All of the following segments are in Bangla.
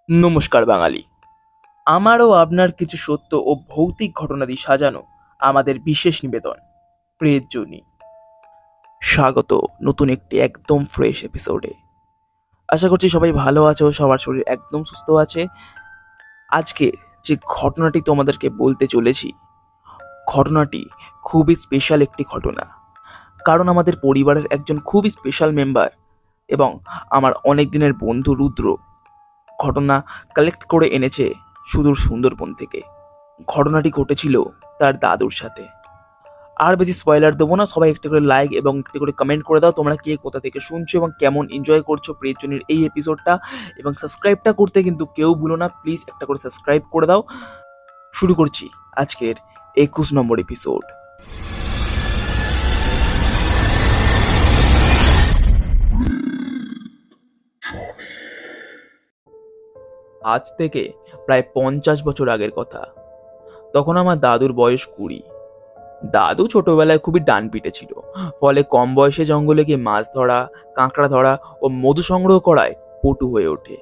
নমস্কার বাঙালি। আমারও আপনার কিছু সত্য ও ভৌতিক ঘটনা দিয়ে সাজানো আমাদের বিশেষ নিবেদন প্রেত জনি। স্বাগত নতুন একটি একদম ফ্রেশ এপিসোডে। আশা করছি সবাই ভালো আছো, সবার শরীর একদম সুস্থ আছে। আজকে যে ঘটনাটি তোমাদেরকে বলতে চলেছি, ঘটনাটি খুবই স্পেশাল একটি ঘটনা। কারণ আমাদের পরিবারের একজন খুবই স্পেশাল মেম্বার এবং আমার অনেক দিনের বন্ধু রুদ্র ঘটনা কালেক্ট করে এনেছে সুদূর সুন্দরবন থেকে। ঘটনাটি ঘটেছিল তার দাদুর সাথে। আর বেশি স্পয়লার দেবো না, সবাই একটি করে লাইক এবং একটি করে কমেন্ট করে দাও তোমরা কে কোথা থেকে শুনছো এবং কেমন এনজয় করছো প্রেতজনির এই এপিসোডটা। এবং সাবস্ক্রাইবটা করতে কিন্তু কেউ ভুলো না, প্লিজ একটা করে সাবস্ক্রাইব করে দাও। শুরু করছি আজকের 21 নম্বর এপিসোড। আজ থেকে প্রায় 50 বছর আগের কথা। তখন আমার দাদুর বয়স 20। দাদু ছোটবেলায় খুবই ডানপিটে ছিল, ফলে কম বয়সে জঙ্গলে গিয়ে মাছ ধরা, কাঁকড়া ধরা ও মধু সংগ্রহ করায় পটু হয়ে ওঠে।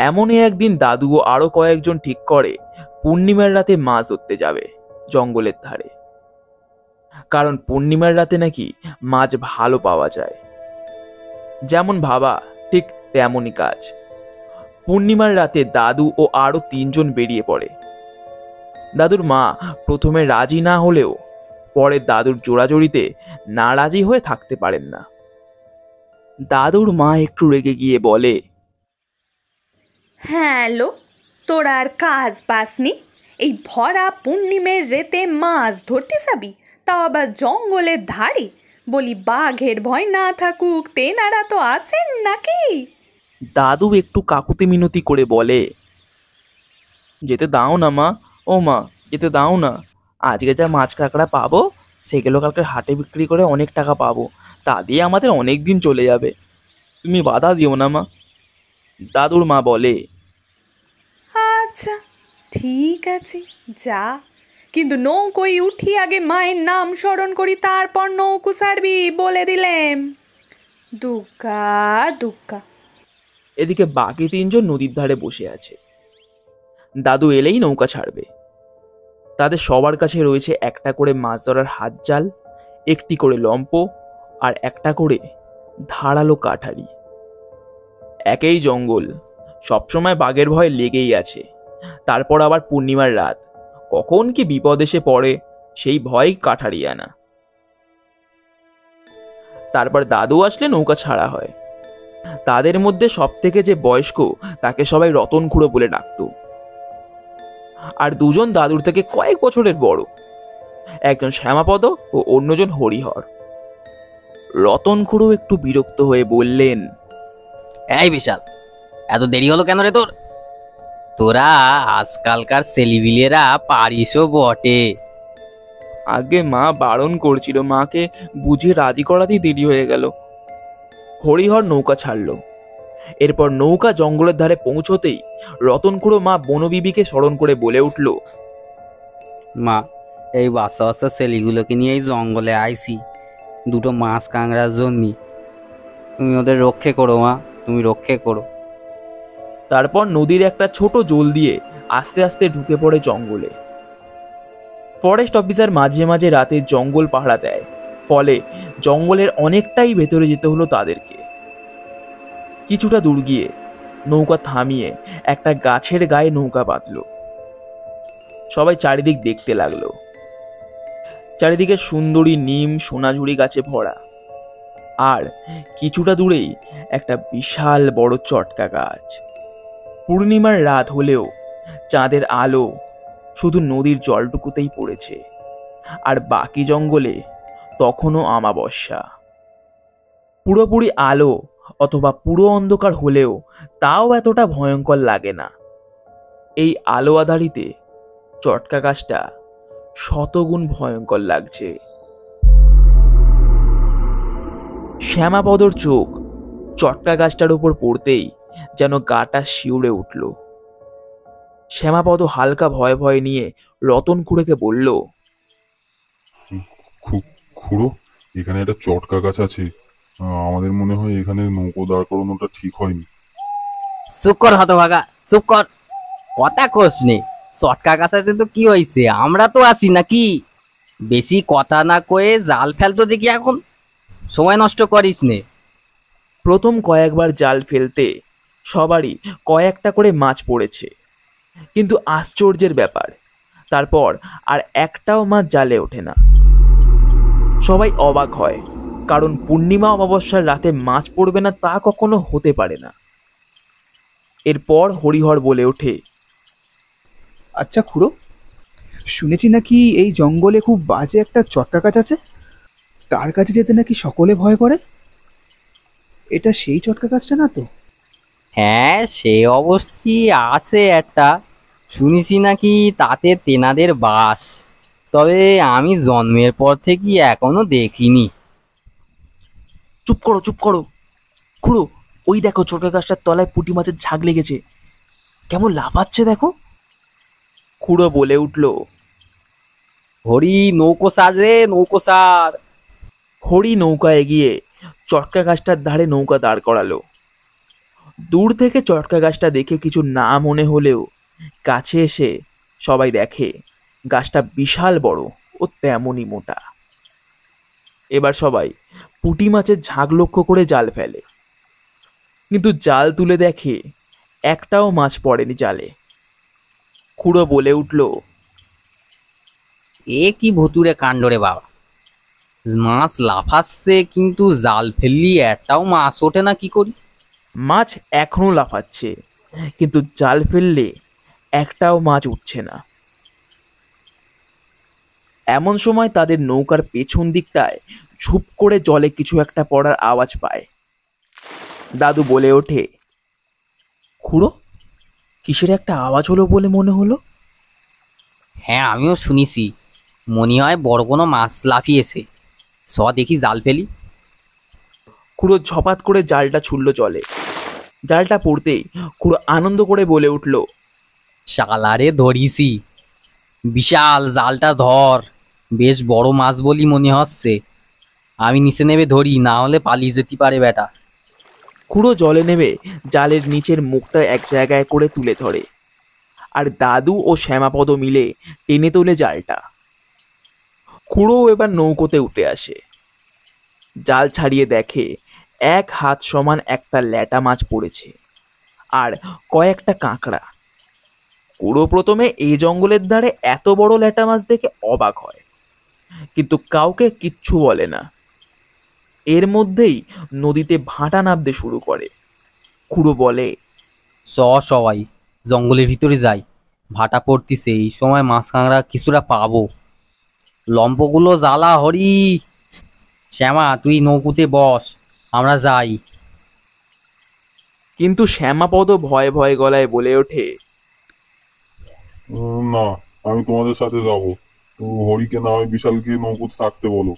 এমনই একদিন দাদু ও আরো কয়েকজন ঠিক করে পূর্ণিমার রাতে মাছ ধরতে যাবে জঙ্গলের ধারে। কারণ পূর্ণিমার রাতে নাকি মাছ ভালো পাওয়া যায়। যেমন ভাবা ঠিক তেমনই কাজ। পূর্ণিমার রাতে দাদু ও আরো 3 জন বেরিয়ে পড়ে। দাদুর মা প্রথমে রাজি না হলেও পরে দাদুর জোড়াজড়িতে না রাজি হয়ে থাকতে পারেন না। দাদুর মা একটু রেগে গিয়ে বলে, হ্যালো, তোরা আর কাজ পাসনি? এই ভরা পূর্ণিমের রেতে মাছ ধরতে যাবি, তাও আবার জঙ্গলের ধারে? বলি বাঘের ভয় না থাকুক, তেনারা তো আছেন নাকি? দাদু একটু কাকুতি মিনতি করে বলে, যেতে দাও না মা, ও মা যেতে দাও না। আজকে যা মাছ কাঁকড়া পাবো সেগুলো কালকে হাটে বিক্রি করে অনেক টাকা পাবো, তা দিয়ে আমাদের অনেক দিন চলে যাবে। তুমি বাধা দিও না মা। দাদুর মা বলে, আচ্ছা ঠিক আছে, যা, কিন্তু নৌকোয় উঠি আগে মায়ের নাম স্মরণ করি, তারপর নৌকো ছাড়বি বলে দিলেম। দুগ্গা দুগ্গা। এদিকে বাকি 3 জন নদীর ধারে বসে আছে। দাদু এলেই নৌকা ছাড়বে। তাদের সবার কাছে রয়েছে একটা করে মাছ ধরার হাত জাল, একটি করে লম্প আর একটা করে ধারালো কাঠারি। একই জঙ্গল, সবসময় বাঘের ভয় লেগেই আছে। তারপর আবার পূর্ণিমার রাত, কখন কি বিপদ এসে পড়ে সেই ভয় কাঠারি আনা। তারপর দাদু আসলে নৌকা ছাড়া হয়। তাদের মধ্যে সব থেকে যে বয়স্ক তাকে সবাই রতন খুড়ো বলে ডাকতো। আর 2 জন দাদুর থেকে কয়েক বছরের বড়, একজন শ্যামাপদ ও অন্যজন হরিহর। রতন খুড়ো একটু বিরক্ত হয়ে বললেন, এই বিশাল, এত দেরি হলো কেন রে তোর? তোরা আজকালকার সেলিবিলিয়েরা পারিসও বটে। আগে মা বারণ করছিল, মাকে বুঝিয়ে রাজি করাতেই দেরি হয়ে গেল। হরিহর নৌকা ছাড়ল। এরপর নৌকা জঙ্গলের ধারে পৌঁছতেই রতন খুড়ো মা বনবিবিকে স্মরণ করে বলে উঠল, মা, এই বাচ্চা বাচ্চা ছেলেগুলোকে নিয়ে এই জঙ্গলে আইছি দুটো মাছ কাঁকড়ার জন্য। তুমি ওদের রক্ষে করো মা, তুমি রক্ষে করো। তারপর নদীর একটা ছোট জল দিয়ে আস্তে আস্তে ঢুকে পড়ে জঙ্গলে। ফরেস্ট অফিসার মাঝে মাঝে রাতে জঙ্গল পাহারা দেয়, ফলে জঙ্গলের অনেকটাই ভেতরে যেতে হলো তাদেরকে। কিছুটা দূর গিয়ে নৌকা থামিয়ে একটা গাছের গায়ে নৌকা বাঁধল। সবাই চারিদিক দেখতে লাগলো। চারিদিকে সুন্দরী নিম সোনাঝুরি গাছে ভরা, আর কিছুটা দূরেই একটা বিশাল বড় চটকা গাছ। পূর্ণিমার রাত হলেও চাঁদের আলো শুধু নদীর জলটুকুতেই পড়েছে, আর বাকি জঙ্গলে তখনও আমাবস্যা। পুরোপুরি আলো অথবা পুরো অন্ধকার হলেও তাও এতটা ভয়ঙ্কর লাগে না। এই আলো আধারিতে চটকা গাছটা শতগুণ ভয়ঙ্কর লাগছে। শ্যামাপদর চোখ চটকা গাছটার উপর পড়তেই যেন গাটা শিউরে উঠল। শ্যামাপদ হালকা ভয় ভয় নিয়ে রতন খুড়োকে বলল, খুড়ো, এখানে একটা চটকা গাছ আছে। আমাদের মনে হয় এখানে নৌকো দাঁড় করানোটা ঠিক হয়নি। চুপ কর হতভাগা, চুপ কর, কথা কোস নে। চটকা কাছে তো কি হয়েছে, আমরা তো আছি নাকি? বেশি কথা না কয়ে জাল ফেলতো দেখি, এখন সময় নষ্ট করিস নে। প্রথম কয়েকবার জাল ফেলতে সবারই কয়েকটা করে মাছ পড়েছে, কিন্তু আশ্চর্যের ব্যাপার, তারপর আর একটাও মাছ জালে ওঠে না। সবাই অবাক হয়, কারণ পূর্ণিমা অমাবস্যার রাতে মাছ পড়বে না তা কখনো হতে পারে না। এরপর হরিহর বলে ওঠে, আচ্ছা খুড়ো, শুনেছি নাকি এই জঙ্গলে খুব বাজে একটা চটকা গাছ আছে, তার কাছে যেতে নাকি সকলে ভয় করে। এটা সেই চটকা গাছটা না তো? হ্যাঁ, সে অবশ্যই আছে একটা, শুনেছি নাকি তাতে তেনাদের বাস, তবে আমি জন্মের পর থেকে এখনো দেখিনি। চুপ করো চুপ করো খুড়ো, ওই দেখো চটকা গাছটার তলায় পুঁটি মাছের ঝাঁক লেগেছে, কেমন লাফাচ্ছে দেখো। খুড়ো বলে উঠল, হরি নৌকো সার রে, নৌকো সার। হরি নৌকা এগিয়ে চটকা গাছটার ধারে নৌকা দাঁড় করালো। দূর থেকে চটকা গাছটা দেখে কিছু না মনে হলেও কাছে এসে সবাই দেখে গাছটা বিশাল বড় ও তেমনই মোটা। এবার সবাই পুঁটি মাছের ঝাঁক লক্ষ্য করে জাল ফেলে, কিন্তু জাল তুলে দেখে একটাও মাছ পড়েনি জালে। খুড়ো বলে উঠল, এ কি ভুতুরে কাণ্ড রে বাবা, মাছ লাফাচ্ছে কিন্তু জাল ফেললি একটাও মাছ ওঠে না, কি করি? মাছ এখনো লাফাচ্ছে, কিন্তু জাল ফেললে একটাও মাছ উঠছে না। এমন সময় তাদের নৌকার পেছন দিকটায় ঝুপ করে জলে কিছু একটা পড়ার আওয়াজ পায়। দাদু বলে ওঠে, খুড়ো, কিসের একটা আওয়াজ হলো বলে মনে হলো। হ্যাঁ, আমিও শুনেছি, মনে হয় বড় কোনো মাছ লাফিয়েছে। দেখি জাল ফেলি। খুড়ো ঝপাত করে জালটা ছুড়ল জলে। জালটা পড়তেই খুড়ো আনন্দ করে বলে উঠল, শালারে ধরিছি, বিশাল জালটা ধর, বেশ বড় মাছ বলি মনে হচ্ছে। আমি নিচে নেবে ধরি, না হলে পালিয়ে যেতে পারে বেটা। খুড়ো জলে নেমে জালের নিচের মুখটা এক জায়গায় করে তুলে ধরে, আর দাদু ও শ্যামাপদ মিলে টেনে তোলে জালটা। খুড়ো এবার নৌকোতে উঠে আসে। জাল ছাড়িয়ে দেখে এক হাত সমান একটা ল্যাটা মাছ পড়েছে আর কয়েকটা কাঁকড়া। খুড়ো প্রথমে এই জঙ্গলের ধারে এত বড় ল্যাটা মাছ দেখে অবাক হয়, কিন্তু কাউকে কিচ্ছু বলে না। এর মধ্যেই নদীতে ভাটা নামতে শুরু করে। খুড়ো বলে, সবাই জঙ্গলের ভিতরে যাই, ভাটা পড়তিছে, এই সময় মাছ কাঁকড়া কিছুটা পাবো। লম্পগুলো জ্বালা হরি। শ্যামা, তুই নৌকুতে বস, আমরা যাই। কিন্তু শ্যামাপদ ভয়ে ভয়ে গলায় বলে ওঠে, না, আমি তোমাদের সাথে যাব। হরিকে না হয় বিশালকে নৌকোতে থাকতে বলো।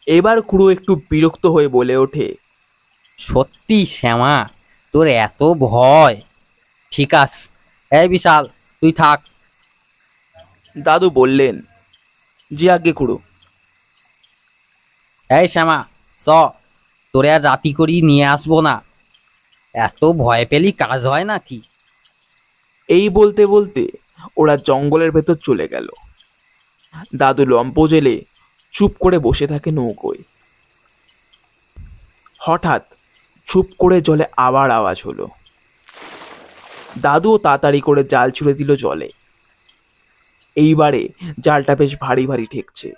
এবার খুড়ো একটু বিরক্ত হয়ে বলে ওঠে, সত্যি শ্যামা, তোর এত ভয়? ঠিক আছে, এই বিশাল তুই থাক। দাদু বললেন, জি আজ্ঞে খুড়ো। এই শ্যামা, তোরে আর রাতি করি নিয়ে আসবো না, এত ভয় পেলি কাজ হয় নাকি? এই বলতে বলতে ওরা জঙ্গলের ভেতর চলে গেল। দাদু লম্প জেলে চুপ করে বসে থাকে নৌকোয়। হঠাৎ চুপ করে জলে আবার আওয়াজ হলো। দাদুও তাড়াতাড়ি করে জাল ছুঁড়ে দিল জলে। এইবারে জালটা বেশ ভারী ভারী ঠেকছে,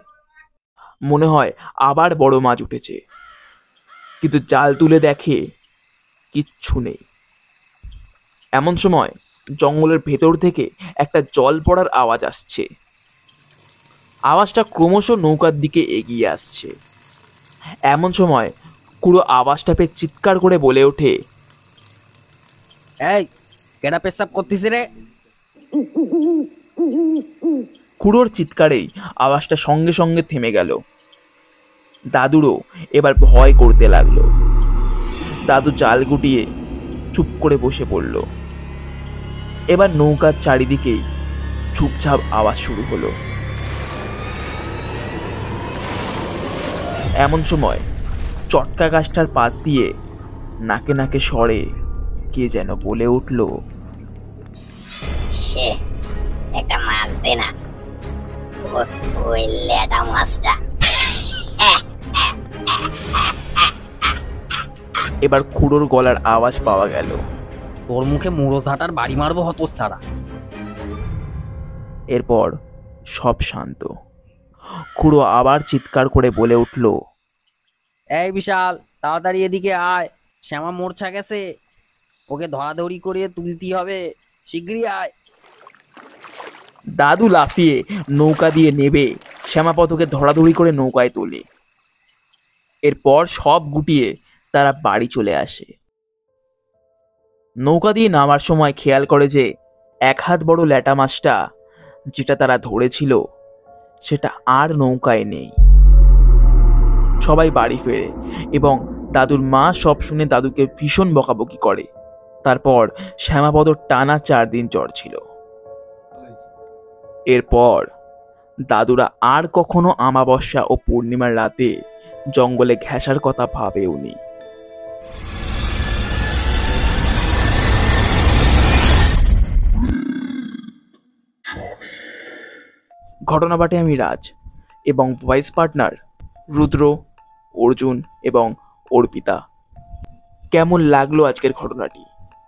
মনে হয় আবার বড় মাছ উঠেছে, কিন্তু জাল তুলে দেখে কিচ্ছু নেই। এমন সময় জঙ্গলের ভেতর থেকে একটা জল পড়ার আওয়াজ আসছে। আওয়াজটা ক্রমশ নৌকার দিকে এগিয়ে আসছে। এমন সময় পুরো আওয়াজটা পেয়ে চিৎকার করে বলে ওঠে, এই কেডা পেশাব করতিস রে? খুড়োর চিৎকারেই আওয়াজটা সঙ্গে সঙ্গে থেমে গেল। দাদুরও এবার ভয় করতে লাগলো। দাদু জাল গুটিয়ে চুপ করে বসে পড়ল। এবার নৌকার চারিদিকেই চুপচাপ আওয়াজ শুরু হলো। এমন সময় চটকা গাছটার পাশ দিয়ে নাকে নাকে সরে কে যেন বলে উঠল, সে একটা মাছ দে না, ওই লেটা মাছটা। এবার খুড়োর গলার আওয়াজ পাওয়া গেল। তোর মুখে মুড়ো ঝাঁটার বাড়ি মারবো হতচ্ছাড়া। এরপর সব শান্ত। খুড়ো আবার চিৎকার করে বলে উঠল, এই বিশাল, তাড়াতাড়ি এদিকে আয়, শ্যামা মূর্ছা গেছে, ওকে ধরাধরি করে তুলতে হবে, শিগগিরই আয়। দাদু লাফিয়ে নৌকা দিয়ে নেবে শ্যামাপদকে ধরাধরি করে নৌকায় তোলে। এরপর সব গুটিয়ে তারা বাড়ি চলে আসে। নৌকা দিয়ে নামার সময় খেয়াল করে যে 1 হাত বড় ল্যাটা মাছটা যেটা তারা ধরেছিল সেটা আর নৌকায় নেই। সবাই বাড়ি ফেরে এবং দাদুর মা সব শুনে দাদুকে ভীষণ বকাবকি করে। তারপর শ্যামাপদর টানা 4 দিন জ্বর ছিল। এরপর দাদুরা আর কখনো আমাবস্যা ও পূর্ণিমার রাতে জঙ্গলে ঘেঁষার কথা ভাবেওনি। ঘটনা পাঠে আমি রাজ এবং ভয়েস পার্টনার রুদ্র, অর্জুন এবং অর্পিতা। কেমন লাগলো আজকের ঘটনাটি?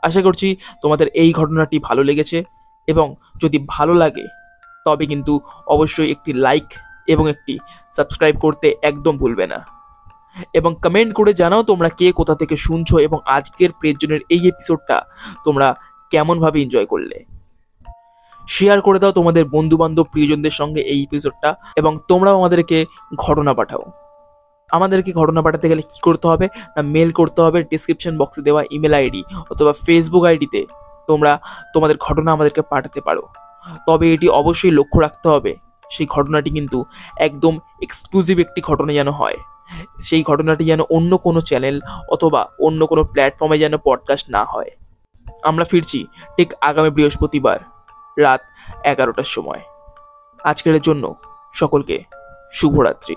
আশা করছি তোমাদের এই ঘটনাটি ভালো লেগেছে, এবং যদি ভালো লাগে তবে কিন্তু অবশ্যই একটি লাইক এবং একটি সাবস্ক্রাইব করতে একদম ভুলবে না। এবং কমেন্ট করে জানাও তোমরা কে কোথা থেকে শুনছো এবং আজকের প্রেজনের এই এপিসোডটা তোমরা কেমনভাবে এনজয় করলে। শেয়ার করে দাও তোমাদের বন্ধু বান্ধব প্রিয়জনদের সঙ্গে এই এপিসোডটা, এবং তোমরাও আমাদেরকে ঘটনা পাঠাও। আমাদেরকে ঘটনা পাঠাতে গেলে কি করতে হবে না, মেল করতে হবে ডিসক্রিপশন বক্সে দেওয়া ইমেল আইডি অথবা ফেসবুক আইডিতে তোমরা তোমাদের ঘটনা আমাদেরকে পাঠাতে পারো। তবে এটি অবশ্যই লক্ষ্য রাখতে হবে সেই ঘটনাটি কিন্তু একদম এক্সক্লুসিভ একটি ঘটনা যেন হয়। সেই ঘটনাটি যেন অন্য কোনো চ্যানেল অথবা অন্য কোনো প্ল্যাটফর্মে যেন পডকাস্ট না হয়। আমরা ফিরছি ঠিক আগামী বৃহস্পতিবার রাত 11টার সময়। আজকের জন্য সকলকে শুভরাত্রি।